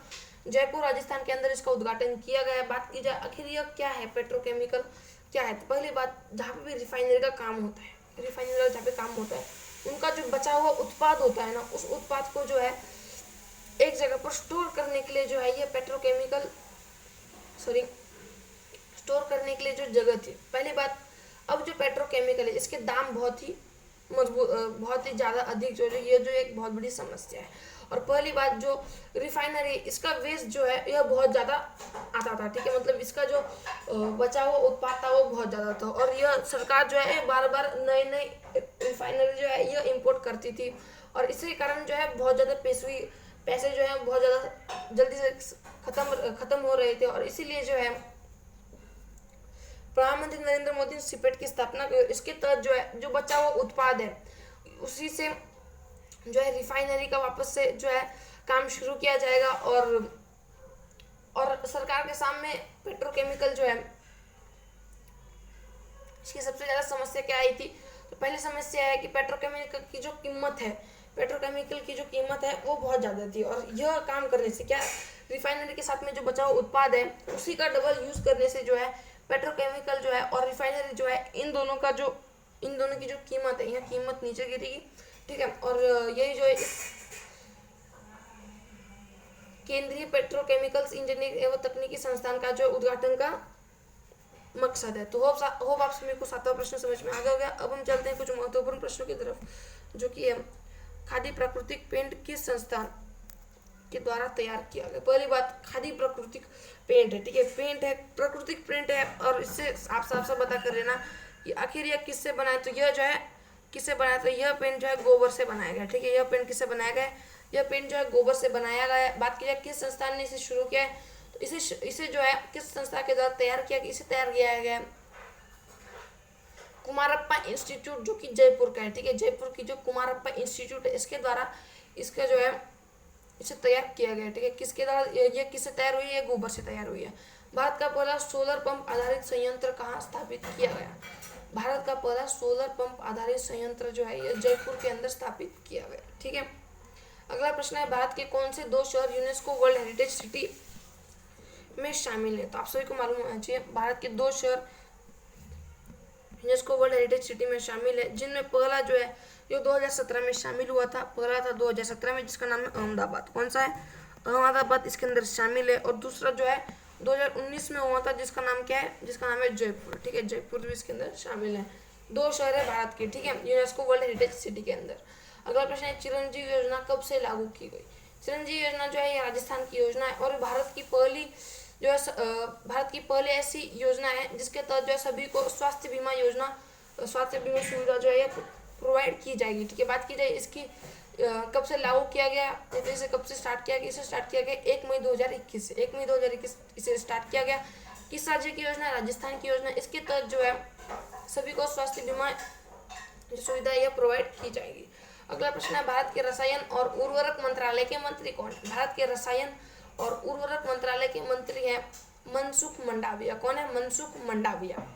जयपुर राजस्थान के अंदर इसका उद्घाटन किया गया। बात की जाए आखिर यह क्या है, पेट्रोकेमिकल क्या है, तो पहली बात, जहाँ पे भी रिफाइनरी का काम होता है, रिफाइनरी का जहाँ पे काम होता है, उनका जो बचा हुआ उत्पाद होता है ना, उस उत्पाद को जो है एक जगह पर स्टोर करने के लिए जो है ये पेट्रोकेमिकल स्टोर करने के लिए जो जगह थी। पहली बात, अब जो पेट्रोकेमिकल है इसके दाम बहुत ही मजबूत, बहुत ही ज़्यादा अधिक जो है, ये जो एक बहुत बड़ी समस्या है। और पहली बात, जो रिफाइनरी इसका वेस्ट जो है यह बहुत ज़्यादा आता था। ठीक है, मतलब इसका जो बचा हुआ उत्पाद था वो बहुत ज़्यादा था, और यह सरकार जो है बार बार नए नए रिफाइनरी जो है यह इम्पोर्ट करती थी, और इसी कारण जो है बहुत ज़्यादा पैसे जो है बहुत ज़्यादा जल्दी से खत्म हो रहे थे। और इसीलिए जो है प्रधानमंत्री नरेंद्र मोदी ने सीपेट की स्थापना की। इसके तहत जो है जो बचा हुआ उत्पाद है उसी से जो है रिफाइनरी का वापस से जो है काम शुरू किया जाएगा। और सरकार के सामने पेट्रोकेमिकल जो है इसकी सबसे ज़्यादा समस्या क्या आई थी, तो पहली समस्या है कि पेट्रोकेमिकल की जो कीमत है, पेट्रोकेमिकल की जो कीमत है वो बहुत ज़्यादा थी, और यह काम करने से क्या, रिफाइनरी के साथ में जो बचा हुआ उत्पाद है उसी का डबल यूज़ करने से जो है पेट्रोकेमिकल जो है और रिफाइनरी जो है इन दोनों की जो कीमत है, यह कीमत नीचे गिरेगी। ठीक है, और यही जो है केंद्रीय पेट्रोकेमिकल्स इंजीनियरिंग एवं तकनीकी संस्थान का जो उद्घाटन का मकसद है। तो होप आप सभी को सातवां प्रश्न समझ में आ गया होगा। अब हम चलते हैं कुछ महत्वपूर्ण प्रश्नों की तरफ, जो कि है खादी प्राकृतिक पेंट किस संस्थान के द्वारा तैयार किया गया। पहली बात, खादी प्राकृतिक पेंट है। ठीक है, पेंट है, प्राकृतिक पेंट है, और इससे आप साफ बता कर लेना कि आखिर यह किससे बना है। तो यह जो है किससे बनाया, तो यह पेंट जो है गोबर से बनाया गया। ठीक है, यह पेंट किससे बनाया गया, यह पेंट जो है गोबर से बनाया गया है। बात की जाए किस संस्थान ने इसे शुरू किया है, तो इसे जो है किस संस्था के द्वारा तैयार किया, इसे तैयार किया गया है कुमारप्पा इंस्टीट्यूट, जो कि जयपुर का है। ठीक है, जयपुर की जो कुमारप्पा इंस्टीट्यूट है इसके द्वारा इसका जो है इसे तैयार किया गया। ठीक है, किसके द्वारा, ये किससे तैयार हुई है, गोबर से तैयार हुई है। भारत का पहला सोलर पंप आधारित संयंत्र कहाँ स्थापित किया गया, भारत का पहला सोलर पंप आधारित संयंत्र जो है यह जयपुर के अंदर स्थापित किया गया। ठीक है, अगला प्रश्न है, भारत के कौन से 2 शहर यूनेस्को वर्ल्ड हेरिटेज सिटी में शामिल है। तो आप सभी को मालूम होना चाहिए, भारत के 2 शहर यूनेस्को वर्ल्ड हेरिटेज सिटी में शामिल है, जिनमें पहला जो है ये 2017 में शामिल हुआ था, पहला था 2017 में, जिसका नाम है अहमदाबाद। कौन सा है, अहमदाबाद इसके अंदर शामिल है। और दूसरा जो है 2019 में हुआ था, जिसका नाम क्या है, जिसका नाम है जयपुर। ठीक है, जयपुर भी इसके अंदर शामिल है। 2 शहर है भारत के, ठीक है, यूनेस्को वर्ल्ड हेरिटेज सिटी के अंदर। अगला प्रश्न है, चिरंजीवी योजना कब से लागू की गई। चिरंजीवी योजना जो है ये राजस्थान की योजना है, और भारत की पहली ऐसी योजना है जिसके तहत जो है सभी को स्वास्थ्य बीमा सुविधा जो है प्रोवाइड की जाएगी। ठीक है, बात की जाए इसकी कब से लागू किया गया, तो इसे कब से स्टार्ट किया गया, इसे स्टार्ट किया गया 1 मई 2021 से। 1 मई 2021 इसे स्टार्ट किया गया। किस राज्य की योजना, राजस्थान की योजना। इसके तहत जो है सभी को स्वास्थ्य बीमा जो सुविधा यह प्रोवाइड की जाएगी। अगला प्रश्न है, भारत के रसायन और उर्वरक मंत्रालय के मंत्री कौन। भारत के रसायन और उर्वरक मंत्रालय के मंत्री हैं मनसुख मंडाविया। कौन है, मनसुख मंडाविया।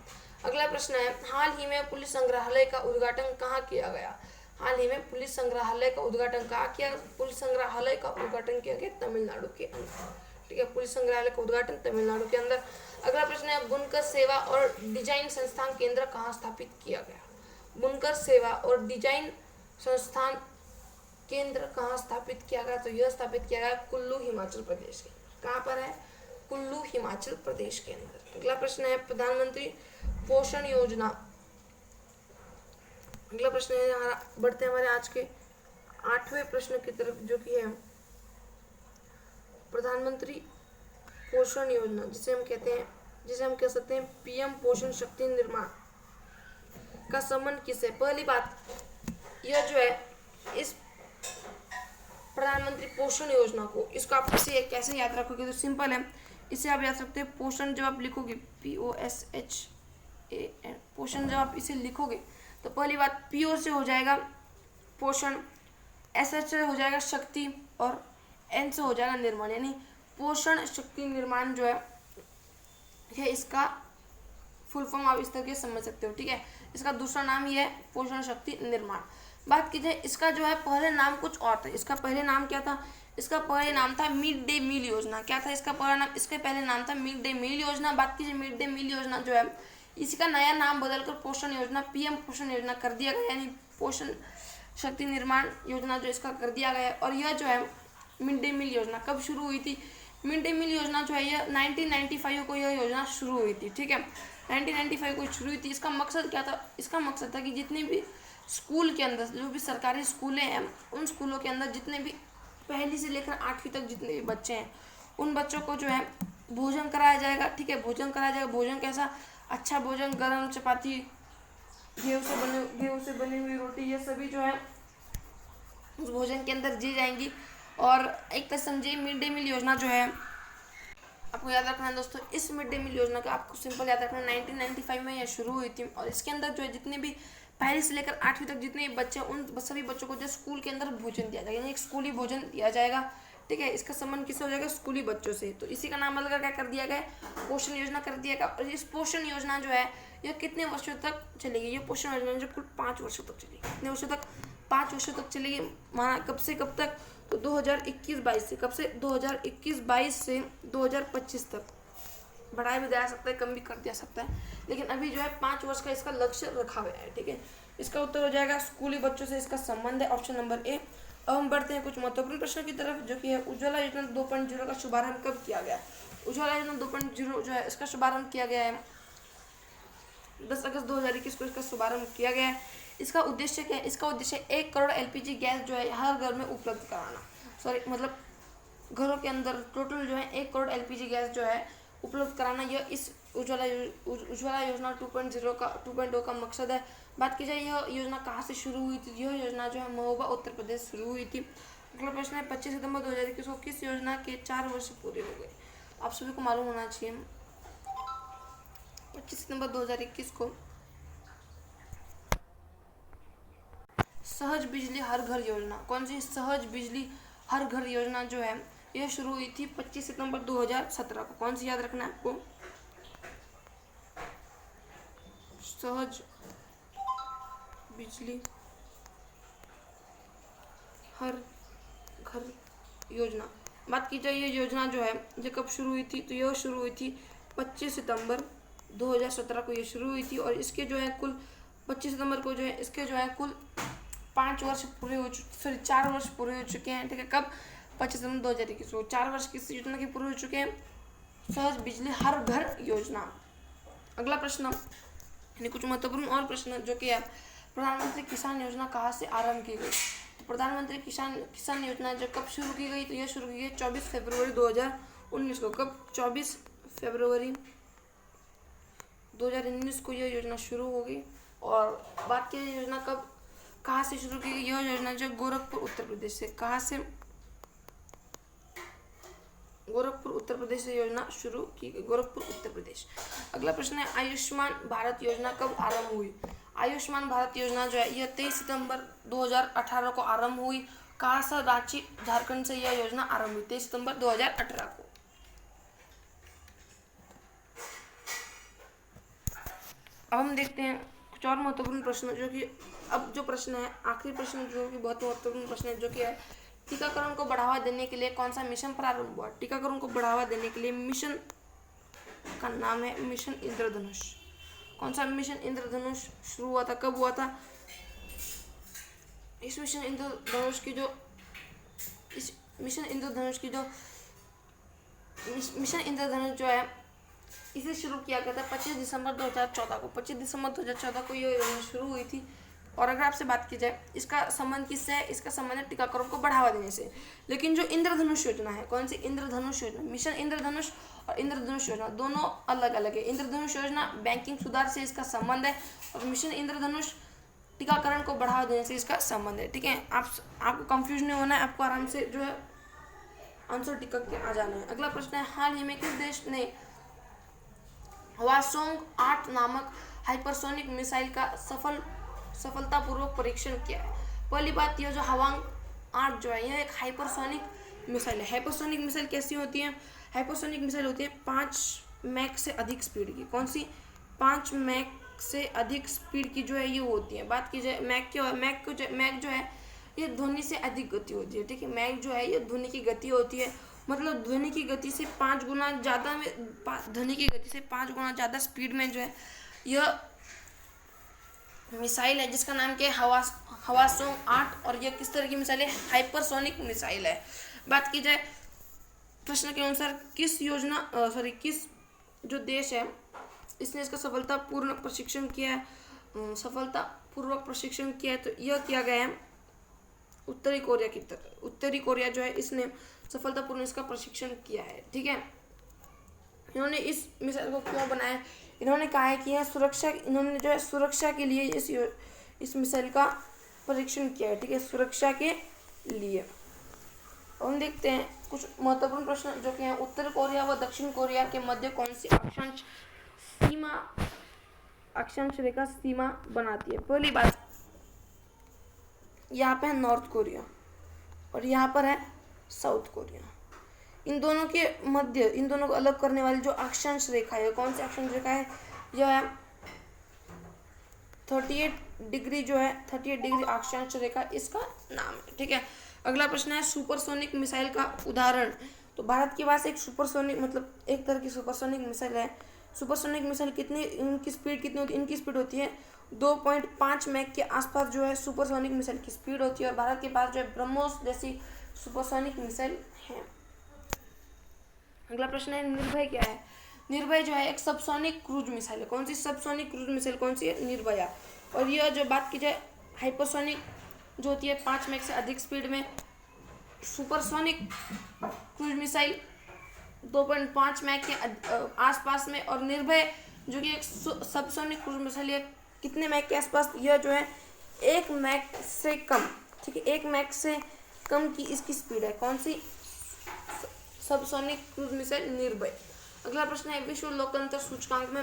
अगला प्रश्न है, हाल ही में पुलिस संग्रहालय का उद्घाटन कहाँ किया गया। हाल ही में पुलिस संग्रहालय का उद्घाटन कहाँ किया, पुलिस संग्रहालय का उद्घाटन किया गया तमिलनाडु के अंदर। ठीक है, पुलिस संग्रहालय का उद्घाटन तमिलनाडु के अंदर। अगला प्रश्न है, बुनकर सेवा और डिजाइन संस्थान केंद्र कहाँ स्थापित किया गया। बुनकर सेवा और डिजाइन संस्थान केंद्र कहाँ स्थापित किया गया, तो यह स्थापित किया गया कुल्लू हिमाचल प्रदेश के अंदर। कहाँ पर है, कुल्लू हिमाचल प्रदेश के अंदर। अगला प्रश्न है, प्रधानमंत्री पोषण योजना। अगला प्रश्न है, बढ़ते हैं हमारे आज के 8वें प्रश्न की तरफ, जो कि है प्रधानमंत्री पोषण योजना, जिसे हम कह सकते हैं पीएम पोषण शक्ति निर्माण का संबंध किससे। पहली बात, यह जो है इस प्रधानमंत्री पोषण योजना को, इसको आप कैसे याद रखोगे, तो सिंपल है, इसे आप याद सकते हैं पोषण। जब आप लिखोगे POSHAN पोषण, जब आप इसे लिखोगे तो पहली बात PO से हो जाएगा पोषण, SH से हो जाएगा शक्ति और N से हो जाएगा निर्माण, यानी पोषण शक्ति निर्माण जो है ये इसका फुल फॉर्म आप इस तरीके से समझ सकते हो। ठीक है, इसका दूसरा नाम ये है पोषण शक्ति निर्माण। बात की जाए इसका जो है पहले नाम कुछ और था। इसका पहले नाम क्या था? इसका पहले नाम था मिड डे मील योजना। क्या था इसका पहला नाम? इसके पहले नाम था मिड डे मील योजना। बात कीजिए मिड डे मील योजना जो है इसका नया नाम बदलकर पोषण योजना PM पोषण योजना कर दिया गया, यानी पोषण शक्ति निर्माण योजना जो इसका कर दिया गया है। और यह जो है मिड डे मील योजना कब शुरू हुई थी? मिड डे मील योजना जो है यह 1995 को यह योजना शुरू हुई थी। ठीक है, 1995 को शुरू हुई थी। इसका मकसद क्या था? इसका मकसद था कि जितने भी स्कूल के अंदर, जो भी सरकारी स्कूलें हैं, उन स्कूलों के अंदर जितने भी पहली से लेकर 8वीं तक जितने भी बच्चे हैं उन बच्चों को जो है भोजन कराया जाएगा। ठीक है, भोजन कराया जाएगा। भोजन कैसा? अच्छा भोजन, गरम चपाती, गेहूँ से बनी हुई रोटी, ये सभी जो है उस भोजन के अंदर दी जाएंगी। और एक तरह समझिए मिड डे मील योजना जो है आपको याद रखना है दोस्तों, इस मिड डे मील योजना का आपको सिंपल याद रखना है 1995 में यह शुरू हुई थी। और इसके अंदर जो है जितने भी पहली से लेकर 8वीं तक जितने भी बच्चे, उन सभी बच्चों को जो स्कूल के अंदर भोजन दिया जाएगा, यानी एक स्कूली भोजन दिया जाएगा। ठीक है, इसका संबंध किससे हो जाएगा? स्कूली बच्चों से। तो इसी का नाम बदलकर क्या कर दिया गया? पोषण योजना कर दिया गया। और इस पोषण योजना जो है यह कितने वर्षों तक चलेगी? ये पोषण योजना जो कुल 5 वर्षों तक चलेगी। कितने वर्षों तक? 5 वर्षों तक चलेगी। माना कब से कब तक? तो 2021-22 से। कब से? 2021-22 से 2025 तक। बढ़ाया भी जा सकता है, कम भी कर दिया सकता है, लेकिन अभी जो है 5 वर्ष का इसका लक्ष्य रखा हुआ है। ठीक है, इसका उत्तर हो जाएगा स्कूली बच्चों से इसका संबंध है, ऑप्शन नंबर ए। अब हम बढ़ते हैं कुछ महत्वपूर्ण प्रश्नों की तरफ, जो कि है उज्ज्वला योजना 2.0 का शुभारंभ कब किया गया? उज्ज्वला योजना 2.0 जो है इसका शुभारंभ किया गया है 10 अगस्त 2021 को इसका शुभारंभ किया गया है। इसका उद्देश्य क्या है? इसका उद्देश्य 1 करोड़ LPG गैस जो है हर घर में उपलब्ध कराना। मतलब घरों के अंदर टोटल जो है 1 करोड़ LPG गैस जो है उपलब्ध कराना, यह इस उज्ज्वला योजना 2.0 का मकसद है। बात की जाए यह योजना कहाँ से शुरू हुई थी? यह योजना जो है महोबा उत्तर प्रदेश शुरू हुई थी। अगला प्रश्न है 25 सितंबर 2021 को किस योजना के 4 वर्ष पूरे हो गए? आप सभी को मालूम होना चाहिए 25 सितंबर 2021 को सहज बिजली हर घर योजना, कौन सी? सहज बिजली हर घर योजना जो है यह शुरू हुई थी 25 सितंबर 2017 को। कौन सी याद रखना है आपको? सहज बिजली हर घर योजना। बात की जाए ये योजना जो है ये कब शुरू हुई थी? तो यह शुरू हुई थी 25 सितंबर 2017 को ये शुरू हुई थी। और इसके जो है कुल 25 सितंबर को जो है इसके जो है कुल 5 वर्ष पूरे हो चुके, सॉरी 4 वर्ष पूरे हो चुके हैं। ठीक है, कब? 25 सितंबर 2021 को 4 वर्ष किस योजना के पूरे हो चुके हैं? सहज बिजली हर घर योजना। अगला प्रश्न यानी कुछ महत्वपूर्ण और प्रश्न जो कि है प्रधानमंत्री किसान योजना कहाँ से आरंभ की गई? तो प्रधानमंत्री किसान योजना जो कब शुरू की गई? तो यह शुरू की गई 24 फरवरी 2019 को। कब? 24 फरवरी 2019 को यह योजना शुरू हो गई। और बात की योजना कब कहाँ से शुरू की गई? यह योजना जो गोरखपुर उत्तर प्रदेश से, कहाँ से? गोरखपुर उत्तर प्रदेश से योजना शुरू की गई, गोरखपुर उत्तर प्रदेश। अगला प्रश्न है आयुष्मान भारत योजना कब आरंभ हुई? आयुष्मान भारत योजना जो है यह 23 सितंबर 2018 को आरंभ हुई। कहाँ से? रांची झारखंड से यह योजना आरंभ हुई 23 सितंबर 2018 को। अब हम देखते हैं कुछ और महत्वपूर्ण प्रश्न, जो कि अब जो प्रश्न है आखिरी प्रश्न जो कि बहुत महत्वपूर्ण प्रश्न है, जो कि है टीकाकरण को बढ़ावा देने के लिए कौन सा मिशन प्रारंभ हुआ? टीकाकरण को बढ़ावा देने के लिए मिशन का नाम है मिशन इंद्रधनुष। कौन सा मिशन इंद्रधनुष शुरू हुआ था? कब हुआ था? इस मिशन इंद्रधनुष की जो मिशन इंद्रधनुष जो है इसे शुरू किया गया था 25 दिसंबर 2014 को। 25 दिसंबर 2014 को ये योजना शुरू हुई थी। और अगर आपसे बात की जाए इसका संबंध किससे है? इसका संबंध है टीकाकरण को बढ़ावा देने से। लेकिन जो इंद्रधनुष योजना है, कौन सी? इंद्रधनुष योजना। मिशन इंद्रधनुष और इंद्रधनुष योजना दोनों अलग अलग है। इंद्रधनुष योजना बैंकिंग सुधार से इसका संबंध है और मिशन इंद्रधनुष टीकाकरण को बढ़ावा देने से इसका संबंध है। ठीक है, आपको कंफ्यूज नहीं होना है, आपको आराम से जो है आंसर टिक करके आ जाना है। अगला प्रश्न है, हाल ही में किस देश ने हवासोंग 8 नामक हाइपरसोनिक मिसाइल का सफलतापूर्वक परीक्षण किया है? पहली बात, यह जो हवांग 8 जो है यह एक हाइपरसोनिक मिसाइल है। हाइपरसोनिक मिसाइल कैसी होती है? हाइपरसोनिक मिसाइल होती है 5 मैक से अधिक स्पीड की। कौन सी? 5 मैक से अधिक स्पीड की जो है ये होती है। बात की जाए मैक क्या है? मैक जो है ये ध्वनि से अधिक गति होती है, ठीक है। मैक जो है ये ध्वनि की गति होती है, मतलब ध्वनि की गति से 5 गुना ज़्यादा में, ध्वनि की गति से 5 गुना ज़्यादा स्पीड में जो है यह मिसाइल है, जिसका नाम क्या है? हवासोंग 8। और यह किस तरह की मिसाइल है? हाइपरसोनिक मिसाइल है। बात की जाए प्रश्न के अनुसार किस जो देश है इसने इसका सफलतापूर्वक प्रशिक्षण किया है? तो यह किया गया है उत्तरी कोरिया की तरफ। उत्तरी कोरिया जो है इसने सफलतापूर्वक इसका प्रशिक्षण किया है, ठीक है। इन्होंने इस मिसाइल को क्यों बनाया? इन्होंने कहा है कि इन्होंने जो है सुरक्षा के लिए इस मिसाइल का परीक्षण किया है, ठीक है, सुरक्षा के लिए। हम देखते हैं कुछ महत्वपूर्ण प्रश्न जो कि हैं, उत्तर कोरिया व दक्षिण कोरिया के मध्य कौन सी अक्षांश रेखा सीमा बनाती है? पहली बात, यहाँ पे है नॉर्थ कोरिया और यहाँ पर है साउथ कोरिया। इन दोनों के मध्य, इन दोनों को अलग करने वाली जो अक्षांश रेखा है, कौन सी अक्षांश रेखा है? यह है 38 डिग्री जो है 38 डिग्री अक्षांश रेखा इसका नाम है, ठीक है। अगला प्रश्न है, सुपरसोनिक मिसाइल का उदाहरण। तो भारत के पास एक सुपरसोनिक, मतलब एक तरह की सुपरसोनिक मिसाइल है। सुपरसोनिक मिसाइल इनकी स्पीड कितनी होती है? इनकी स्पीड होती है 2.5 मैक के आसपास जो है सुपरसोनिक मिसाइल की स्पीड होती है। और भारत के पास जो है ब्रह्मोस जैसी सुपरसोनिक मिसाइल है। अगला प्रश्न है, निर्भय क्या है? निर्भय जो है एक सबसोनिक क्रूज मिसाइल है। कौन सी सबसोनिक क्रूज मिसाइल? कौन सी है? निर्भया। और यह जो बात की जाए हाइपरसोनिक जो होती है 5 मैक से अधिक स्पीड में, सुपरसोनिक क्रूज मिसाइल 2.5 मैक के आसपास में, और निर्भय जो कि एक सबसोनिक क्रूज मिसाइल है कितने मैक के आसपास? यह जो है 1 मैक से कम, ठीक है, 1 मैक से कम की इसकी स्पीड है। कौन सी? सबसोनिक क्रूज मिसाइल निर्भय। अगला प्रश्न है, विश्व लोकतंत्र सूचकांक में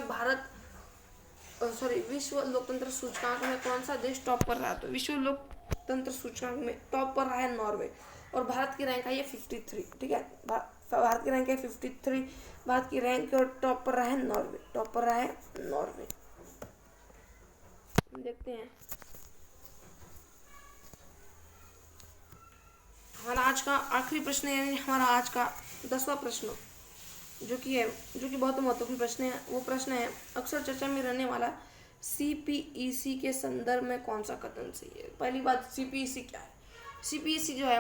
विश्व लोकतंत्र सूचकांक में कौन सा देश टॉप पर रहा? तो विश्व लोकतंत्र सूचकांक में टॉप पर रहा है नॉर्वे, और भारत की रैंक है ये 53, ठीक है। भारत की रैंक है 53, भारत की रैंक और टॉप पर रहा है नॉर्वे। देखते हैं हमारा आज का आखिरी प्रश्न है, यानी हमारा आज का 10वां प्रश्न जो कि बहुत महत्वपूर्ण प्रश्न है। वो प्रश्न है, अक्सर चर्चा में रहने वाला CPEC के संदर्भ में कौन सा कथन सही है? पहली बात, CPEC क्या है? CPEC जो है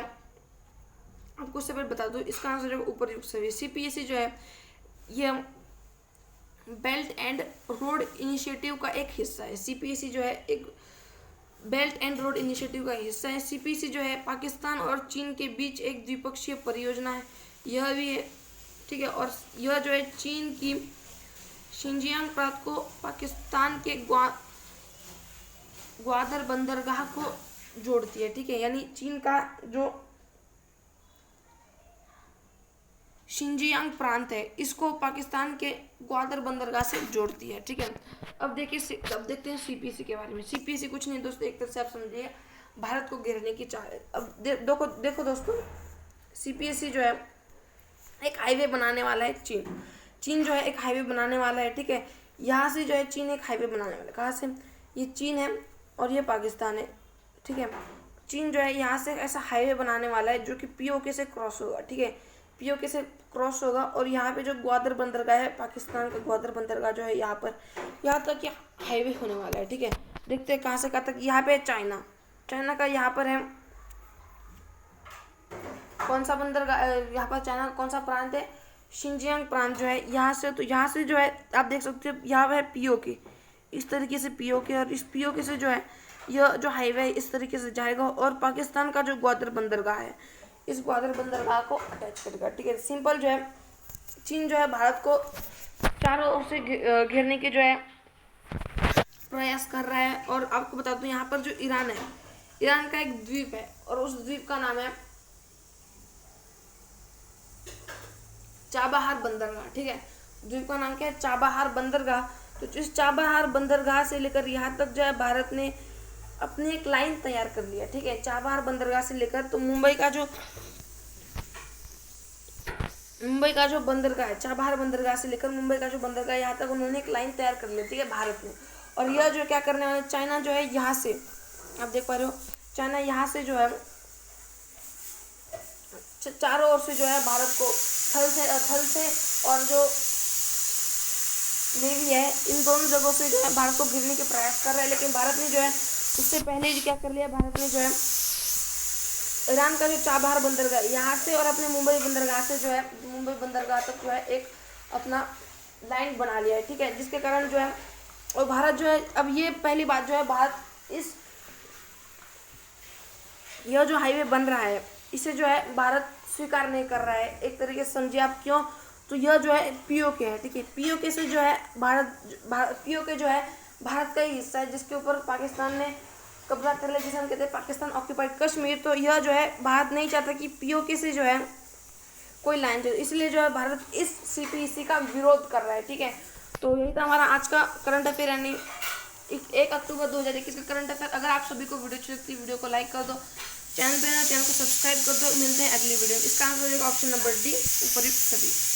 आपको सब बता दूं, इसका आंसर जो उपयुक्त सभी। CPEC जो है ये बेल्ट एंड रोड इनिशिएटिव का एक हिस्सा है। CPEC जो है एक बेल्ट एंड रोड इनिशिएटिव का हिस्सा है। CPEC जो है पाकिस्तान और चीन के बीच एक द्विपक्षीय परियोजना है, यह भी है, ठीक है। और यह जो है चीन की शिनजियांग प्रांत को पाकिस्तान के ग्वादर बंदरगाह को जोड़ती है, ठीक है। यानी चीन का जो शिनजियांग प्रांत है इसको पाकिस्तान के ग्वादर बंदरगाह से जोड़ती है, ठीक है। अब देखते हैं CPEC के बारे में। CPEC कुछ नहीं दोस्तों, एक तरह से आप समझिए भारत को घेरने की चाह है। अब देखो दोस्तों, CPEC जो है एक हाईवे बनाने वाला है चीन जो है एक हाईवे बनाने वाला है, ठीक है। यहाँ से जो है चीन एक हाईवे बनाने वाला है। कहाँ से? ये चीन है और ये पाकिस्तान है, ठीक है। चीन जो है यहाँ से ऐसा हाईवे बनाने वाला है जो कि POK से क्रॉस होगा, ठीक है, POK से क्रॉस होगा। और यहाँ पे जो ग्वादर बंदरगाह है, पाकिस्तान का ग्वादर बंदरगाह जो है यहाँ तक ये हाईवे होने वाला है, ठीक है। देखते हैं कहाँ से कहाँ तक। यहाँ पे चाइना का यहाँ पर है कौन सा बंदरगाह, यहाँ पर चाइना का कौन सा प्रांत है? शिनजियांग प्रांत जो है यहाँ से जो है आप देख सकते हो यहाँ पर है POK, इस तरीके से POK, और इस POK से जो है यह जो हाईवे है इस तरीके से जाएगा और पाकिस्तान का जो ग्वादर बंदरगाह है इस ग्वादर बंदरगाह को अटैच करेगा, ठीक है। सिंपल जो है चीन जो है भारत को चारों ओर से घेरने के जो है प्रयास कर रहा है। और आपको बता दूं यहाँ पर जो ईरान है, ईरान का एक द्वीप है और उस द्वीप का नाम है चाबहार बंदरगाह, ठीक है, द्वीप का नाम क्या है, चाबहार बंदरगाह। तो इस चाबहार बंदरगाह से लेकर यहाँ तक जो है भारत ने अपनी एक लाइन तैयार कर लिया, ठीक है, चाबहार बंदरगाह से लेकर, तो मुंबई का जो बंदरगाह है, चाबहार बंदरगाह से लेकर मुंबई का जो बंदरगाह है, यहाँ तक उन्होंने एक लाइन तैयार कर ली, ठीक है, भारत ने। और यह जो क्या करने वाले, चाइना जो है यहाँ से, आप देख पा रहे हो, चाइना यहाँ से जो है चारों ओर से जो है भारत को थल से और जो नेवी है, इन दोनों जगहों से जो है भारत को गिरने के प्रयास कर रहा है। लेकिन भारत ने जो है उससे पहले ही क्या कर लिया, भारत ने जो है ईरान का जो चाबहार बंदरगाह यहाँ से और अपने मुंबई बंदरगाह से जो है मुंबई बंदरगाह तक जो है एक अपना लाइन बना लिया है, ठीक है, जिसके कारण जो है और भारत जो है, अब ये पहली बात जो है, भारत यह जो हाईवे बन रहा है इसे जो है भारत स्वीकार नहीं कर रहा है। एक तरीके से समझिए आप क्यों, तो यह जो है पीओके है, ठीक है, पीओके से जो है पीओके जो है भारत का ही हिस्सा है, जिसके ऊपर पाकिस्तान ने कब्जा कर लिया, जिसे हम कहते हैं पाकिस्तान ऑक्यूपाइड कश्मीर। तो यह जो है भारत नहीं चाहता कि पीओके से जो है कोई लाइन चले, इसलिए जो है भारत इस सीपीईसी का विरोध कर रहा है, ठीक है। तो यही था हमारा आज का करंट अफेयर, यानी 1 अक्टूबर 2021 का करंट अफेयर। अगर आप सभी को वीडियो अच्छी लगती है, वीडियो को लाइक कर दो, चैनल को सब्सक्राइब कर दो। मिलते हैं अगली वीडियो में। इसका आंसर हो जाएगा ऑप्शन नंबर डी, उपयुक्त सभी।